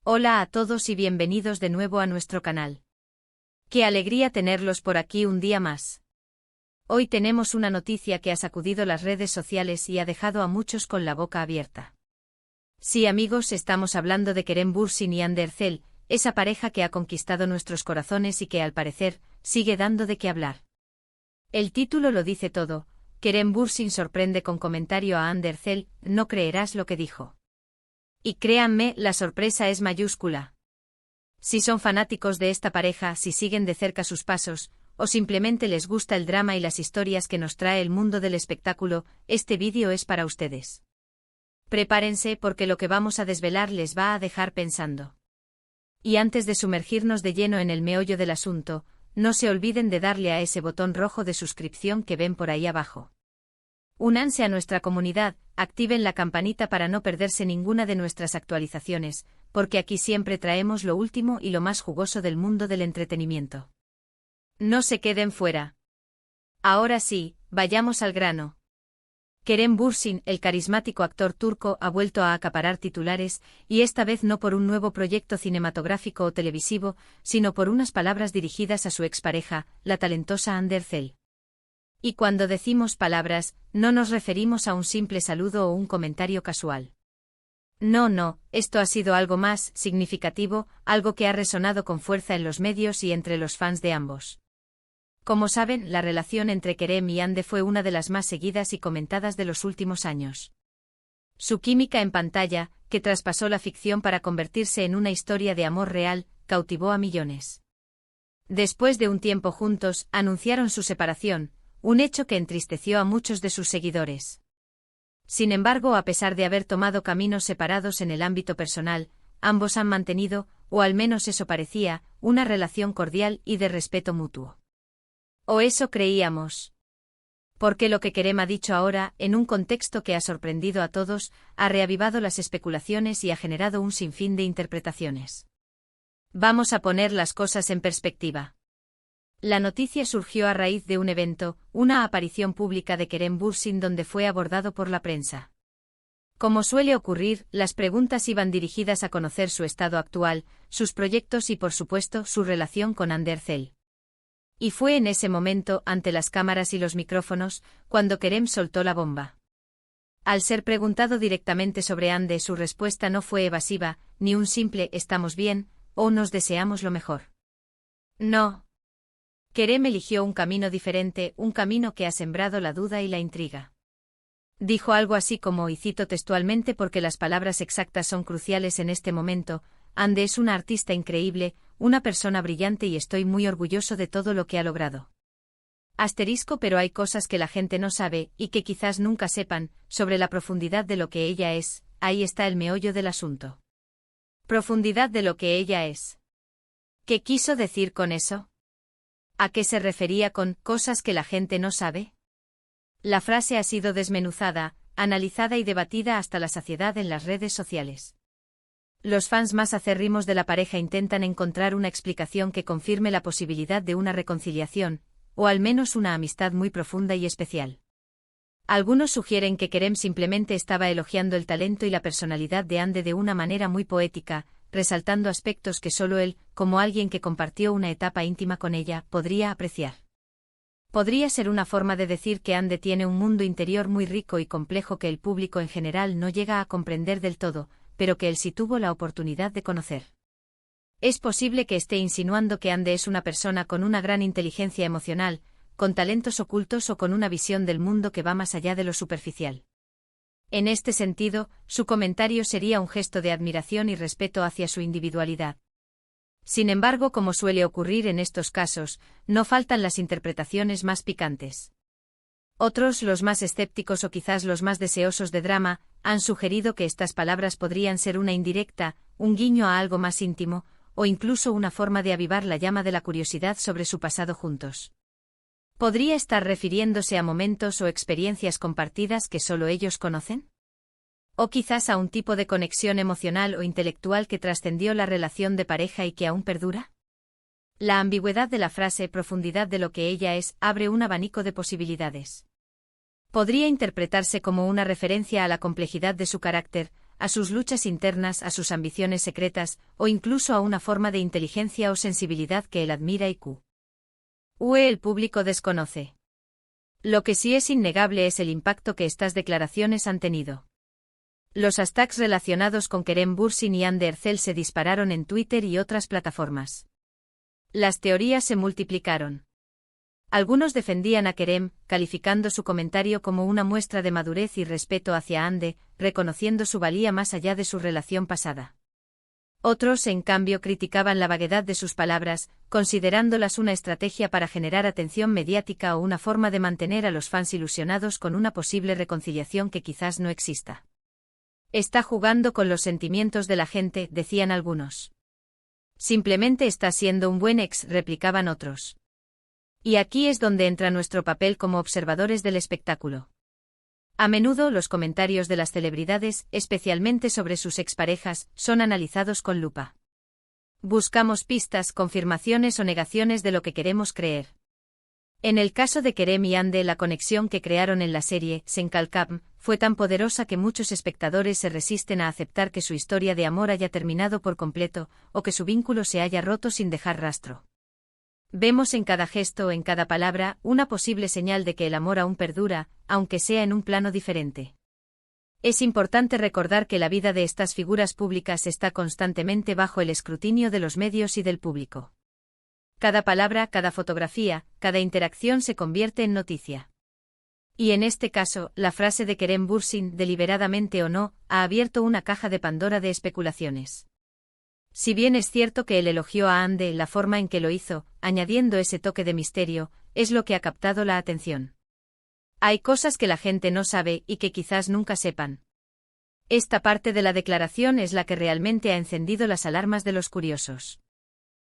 Hola a todos y bienvenidos de nuevo a nuestro canal. Qué alegría tenerlos por aquí un día más. Hoy tenemos una noticia que ha sacudido las redes sociales y ha dejado a muchos con la boca abierta. Sí, amigos, estamos hablando de Kerem Bürsin y Hande Erçel, esa pareja que ha conquistado nuestros corazones y que al parecer sigue dando de qué hablar. El título lo dice todo. Kerem Bürsin sorprende con comentario a Hande Erçel, no creerás lo que dijo. Y créanme, la sorpresa es mayúscula. Si son fanáticos de esta pareja, si siguen de cerca sus pasos, o simplemente les gusta el drama y las historias que nos trae el mundo del espectáculo, este vídeo es para ustedes. Prepárense porque lo que vamos a desvelar les va a dejar pensando. Y antes de sumergirnos de lleno en el meollo del asunto, no se olviden de darle a ese botón rojo de suscripción que ven por ahí abajo. Únanse a nuestra comunidad, activen la campanita para no perderse ninguna de nuestras actualizaciones, porque aquí siempre traemos lo último y lo más jugoso del mundo del entretenimiento. No se queden fuera. Ahora sí, vayamos al grano. Kerem Bürsin, el carismático actor turco, ha vuelto a acaparar titulares, y esta vez no por un nuevo proyecto cinematográfico o televisivo, sino por unas palabras dirigidas a su expareja, la talentosa Hande Erçel. Y cuando decimos palabras, no nos referimos a un simple saludo o un comentario casual. No, esto ha sido algo más significativo, algo que ha resonado con fuerza en los medios y entre los fans de ambos. Como saben, la relación entre Kerem y Hande fue una de las más seguidas y comentadas de los últimos años. Su química en pantalla, que traspasó la ficción para convertirse en una historia de amor real, cautivó a millones. Después de un tiempo juntos, anunciaron su separación, un hecho que entristeció a muchos de sus seguidores. Sin embargo, a pesar de haber tomado caminos separados en el ámbito personal, ambos han mantenido, o al menos eso parecía, una relación cordial y de respeto mutuo. O eso creíamos. Porque lo que Kerem ha dicho ahora, en un contexto que ha sorprendido a todos, ha reavivado las especulaciones y ha generado un sinfín de interpretaciones. Vamos a poner las cosas en perspectiva. La noticia surgió a raíz de un evento, una aparición pública de Kerem Bürsin donde fue abordado por la prensa. Como suele ocurrir, las preguntas iban dirigidas a conocer su estado actual, sus proyectos y por supuesto su relación con Hande Erçel. Y fue en ese momento, ante las cámaras y los micrófonos, cuando Kerem soltó la bomba. Al ser preguntado directamente sobre Hande, su respuesta no fue evasiva, ni un simple «estamos bien» o «nos deseamos lo mejor». No. Kerem eligió un camino diferente, un camino que ha sembrado la duda y la intriga. Dijo algo así como, y cito textualmente porque las palabras exactas son cruciales en este momento: Hande es una artista increíble, una persona brillante y estoy muy orgulloso de todo lo que ha logrado. Asterisco, pero hay cosas que la gente no sabe, y que quizás nunca sepan, sobre la profundidad de lo que ella es, ahí está el meollo del asunto. Profundidad de lo que ella es. ¿Qué quiso decir con eso? ¿A qué se refería con «cosas que la gente no sabe»? La frase ha sido desmenuzada, analizada y debatida hasta la saciedad en las redes sociales. Los fans más acérrimos de la pareja intentan encontrar una explicación que confirme la posibilidad de una reconciliación, o al menos una amistad muy profunda y especial. Algunos sugieren que Kerem simplemente estaba elogiando el talento y la personalidad de Hande de una manera muy poética, resaltando aspectos que solo él, como alguien que compartió una etapa íntima con ella, podría apreciar. Podría ser una forma de decir que Hande tiene un mundo interior muy rico y complejo que el público en general no llega a comprender del todo, pero que él sí tuvo la oportunidad de conocer. Es posible que esté insinuando que Hande es una persona con una gran inteligencia emocional, con talentos ocultos o con una visión del mundo que va más allá de lo superficial. En este sentido, su comentario sería un gesto de admiración y respeto hacia su individualidad. Sin embargo, como suele ocurrir en estos casos, no faltan las interpretaciones más picantes. Otros, los más escépticos o quizás los más deseosos de drama, han sugerido que estas palabras podrían ser una indirecta, un guiño a algo más íntimo, o incluso una forma de avivar la llama de la curiosidad sobre su pasado juntos. ¿Podría estar refiriéndose a momentos o experiencias compartidas que solo ellos conocen? ¿O quizás a un tipo de conexión emocional o intelectual que trascendió la relación de pareja y que aún perdura? La ambigüedad de la frase «profundidad de lo que ella es» abre un abanico de posibilidades. Podría interpretarse como una referencia a la complejidad de su carácter, a sus luchas internas, a sus ambiciones secretas, o incluso a una forma de inteligencia o sensibilidad que él admira y el público desconoce. Lo que sí es innegable es el impacto que estas declaraciones han tenido. Los hashtags relacionados con Kerem Bürsin y Hande Erçel se dispararon en Twitter y otras plataformas. Las teorías se multiplicaron. Algunos defendían a Kerem, calificando su comentario como una muestra de madurez y respeto hacia Hande, reconociendo su valía más allá de su relación pasada. Otros, en cambio, criticaban la vaguedad de sus palabras, considerándolas una estrategia para generar atención mediática o una forma de mantener a los fans ilusionados con una posible reconciliación que quizás no exista. Está jugando con los sentimientos de la gente, decían algunos. Simplemente está siendo un buen ex, replicaban otros. Y aquí es donde entra nuestro papel como observadores del espectáculo. A menudo los comentarios de las celebridades, especialmente sobre sus exparejas, son analizados con lupa. Buscamos pistas, confirmaciones o negaciones de lo que queremos creer. En el caso de Kerem y Hande, la conexión que crearon en la serie Senkalkam fue tan poderosa que muchos espectadores se resisten a aceptar que su historia de amor haya terminado por completo, o que su vínculo se haya roto sin dejar rastro. Vemos en cada gesto, en cada palabra, una posible señal de que el amor aún perdura, aunque sea en un plano diferente. Es importante recordar que la vida de estas figuras públicas está constantemente bajo el escrutinio de los medios y del público. Cada palabra, cada fotografía, cada interacción se convierte en noticia. Y en este caso, la frase de Kerem Bürsin, deliberadamente o no, ha abierto una caja de Pandora de especulaciones. Si bien es cierto que él elogió a Hande, la forma en que lo hizo, añadiendo ese toque de misterio, es lo que ha captado la atención. Hay cosas que la gente no sabe y que quizás nunca sepan. Esta parte de la declaración es la que realmente ha encendido las alarmas de los curiosos.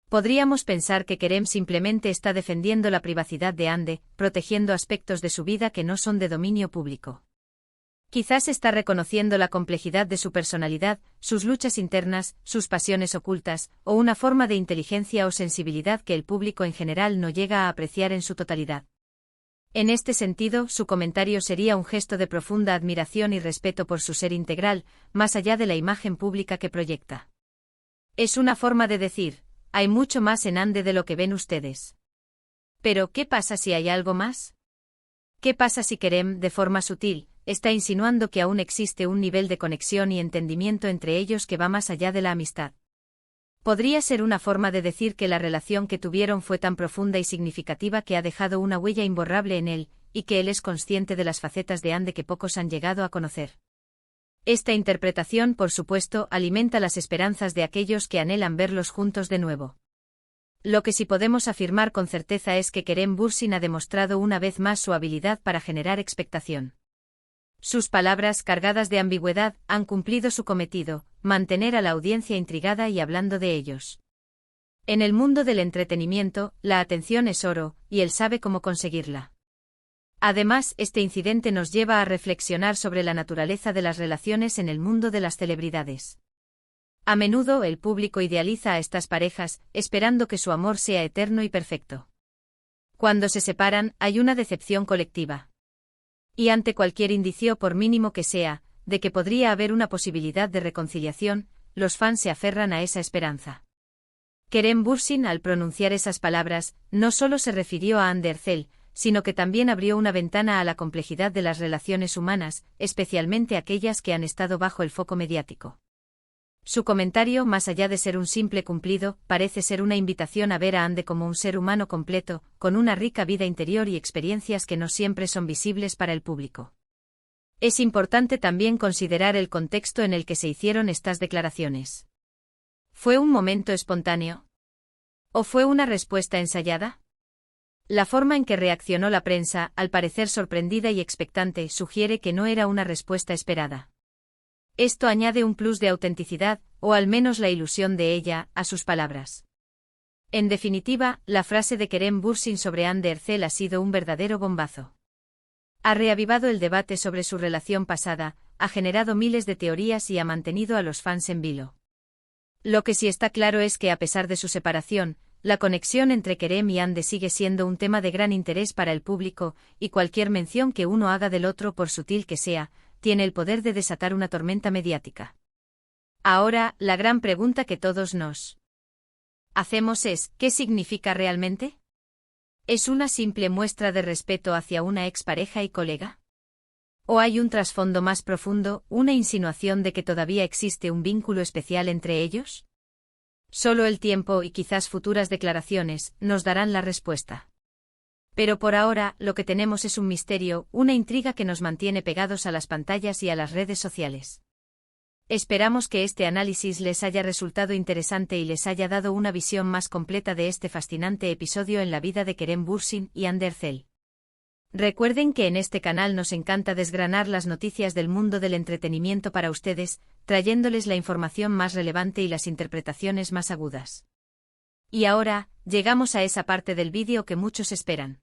Podríamos pensar que Kerem simplemente está defendiendo la privacidad de Hande, protegiendo aspectos de su vida que no son de dominio público. Quizás está reconociendo la complejidad de su personalidad, sus luchas internas, sus pasiones ocultas, o una forma de inteligencia o sensibilidad que el público en general no llega a apreciar en su totalidad. En este sentido, su comentario sería un gesto de profunda admiración y respeto por su ser integral, más allá de la imagen pública que proyecta. Es una forma de decir, hay mucho más en Hande de lo que ven ustedes. Pero, ¿qué pasa si hay algo más? ¿Qué pasa si Kerem, de forma sutil, está insinuando que aún existe un nivel de conexión y entendimiento entre ellos que va más allá de la amistad? Podría ser una forma de decir que la relación que tuvieron fue tan profunda y significativa que ha dejado una huella imborrable en él, y que él es consciente de las facetas de Hande que pocos han llegado a conocer. Esta interpretación, por supuesto, alimenta las esperanzas de aquellos que anhelan verlos juntos de nuevo. Lo que sí podemos afirmar con certeza es que Kerem Bürsin ha demostrado una vez más su habilidad para generar expectación. Sus palabras, cargadas de ambigüedad, han cumplido su cometido, mantener a la audiencia intrigada y hablando de ellos. En el mundo del entretenimiento, la atención es oro, y él sabe cómo conseguirla. Además, este incidente nos lleva a reflexionar sobre la naturaleza de las relaciones en el mundo de las celebridades. A menudo el público idealiza a estas parejas, esperando que su amor sea eterno y perfecto. Cuando se separan, hay una decepción colectiva. Y ante cualquier indicio, por mínimo que sea, de que podría haber una posibilidad de reconciliación, los fans se aferran a esa esperanza. Kerem Bürsin, al pronunciar esas palabras, no solo se refirió a Hande Erçel, sino que también abrió una ventana a la complejidad de las relaciones humanas, especialmente aquellas que han estado bajo el foco mediático. Su comentario, más allá de ser un simple cumplido, parece ser una invitación a ver a Hande como un ser humano completo, con una rica vida interior y experiencias que no siempre son visibles para el público. Es importante también considerar el contexto en el que se hicieron estas declaraciones. ¿Fue un momento espontáneo? ¿O fue una respuesta ensayada? La forma en que reaccionó la prensa, al parecer sorprendida y expectante, sugiere que no era una respuesta esperada. Esto añade un plus de autenticidad, o al menos la ilusión de ella, a sus palabras. En definitiva, la frase de Kerem Bürsin sobre Hande Erçel ha sido un verdadero bombazo. Ha reavivado el debate sobre su relación pasada, ha generado miles de teorías y ha mantenido a los fans en vilo. Lo que sí está claro es que a pesar de su separación, la conexión entre Kerem y Hande sigue siendo un tema de gran interés para el público, y cualquier mención que uno haga del otro, por sutil que sea, tiene el poder de desatar una tormenta mediática. Ahora, la gran pregunta que todos nos hacemos es, ¿qué significa realmente? ¿Es una simple muestra de respeto hacia una expareja y colega? ¿O hay un trasfondo más profundo, una insinuación de que todavía existe un vínculo especial entre ellos? Solo el tiempo y quizás futuras declaraciones nos darán la respuesta. Pero por ahora, lo que tenemos es un misterio, una intriga que nos mantiene pegados a las pantallas y a las redes sociales. Esperamos que este análisis les haya resultado interesante y les haya dado una visión más completa de este fascinante episodio en la vida de Kerem Bürsin y Hande Erçel. Recuerden que en este canal nos encanta desgranar las noticias del mundo del entretenimiento para ustedes, trayéndoles la información más relevante y las interpretaciones más agudas. Y ahora, llegamos a esa parte del vídeo que muchos esperan.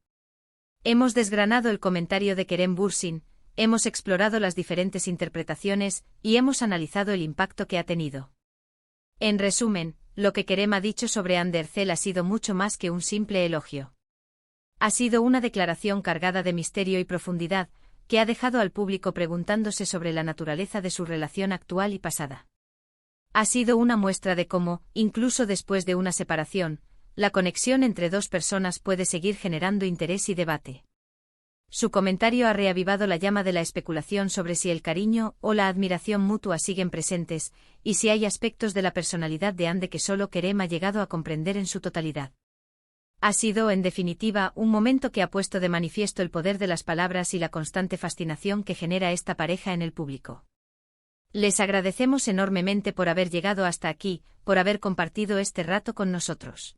Hemos desgranado el comentario de Kerem Bürsin, hemos explorado las diferentes interpretaciones y hemos analizado el impacto que ha tenido. En resumen, lo que Kerem ha dicho sobre Hande Erçel ha sido mucho más que un simple elogio. Ha sido una declaración cargada de misterio y profundidad, que ha dejado al público preguntándose sobre la naturaleza de su relación actual y pasada. Ha sido una muestra de cómo, incluso después de una separación, la conexión entre dos personas puede seguir generando interés y debate. Su comentario ha reavivado la llama de la especulación sobre si el cariño o la admiración mutua siguen presentes, y si hay aspectos de la personalidad de Hande que solo Kerem ha llegado a comprender en su totalidad. Ha sido, en definitiva, un momento que ha puesto de manifiesto el poder de las palabras y la constante fascinación que genera esta pareja en el público. Les agradecemos enormemente por haber llegado hasta aquí, por haber compartido este rato con nosotros.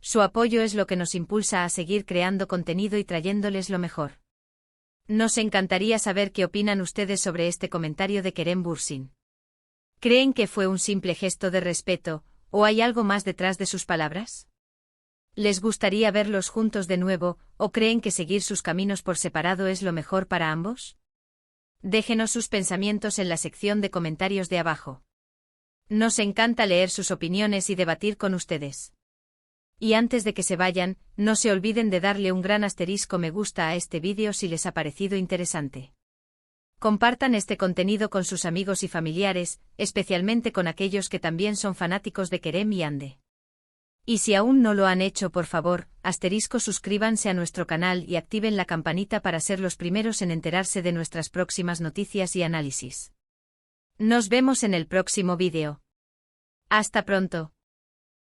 Su apoyo es lo que nos impulsa a seguir creando contenido y trayéndoles lo mejor. Nos encantaría saber qué opinan ustedes sobre este comentario de Kerem Bürsin. ¿Creen que fue un simple gesto de respeto, o hay algo más detrás de sus palabras? ¿Les gustaría verlos juntos de nuevo, o creen que seguir sus caminos por separado es lo mejor para ambos? Déjenos sus pensamientos en la sección de comentarios de abajo. Nos encanta leer sus opiniones y debatir con ustedes. Y antes de que se vayan, no se olviden de darle un gran asterisco me gusta a este vídeo si les ha parecido interesante. Compartan este contenido con sus amigos y familiares, especialmente con aquellos que también son fanáticos de Kerem y Hande. Y si aún no lo han hecho, por favor, suscríbanse a nuestro canal y activen la campanita para ser los primeros en enterarse de nuestras próximas noticias y análisis. Nos vemos en el próximo vídeo. Hasta pronto.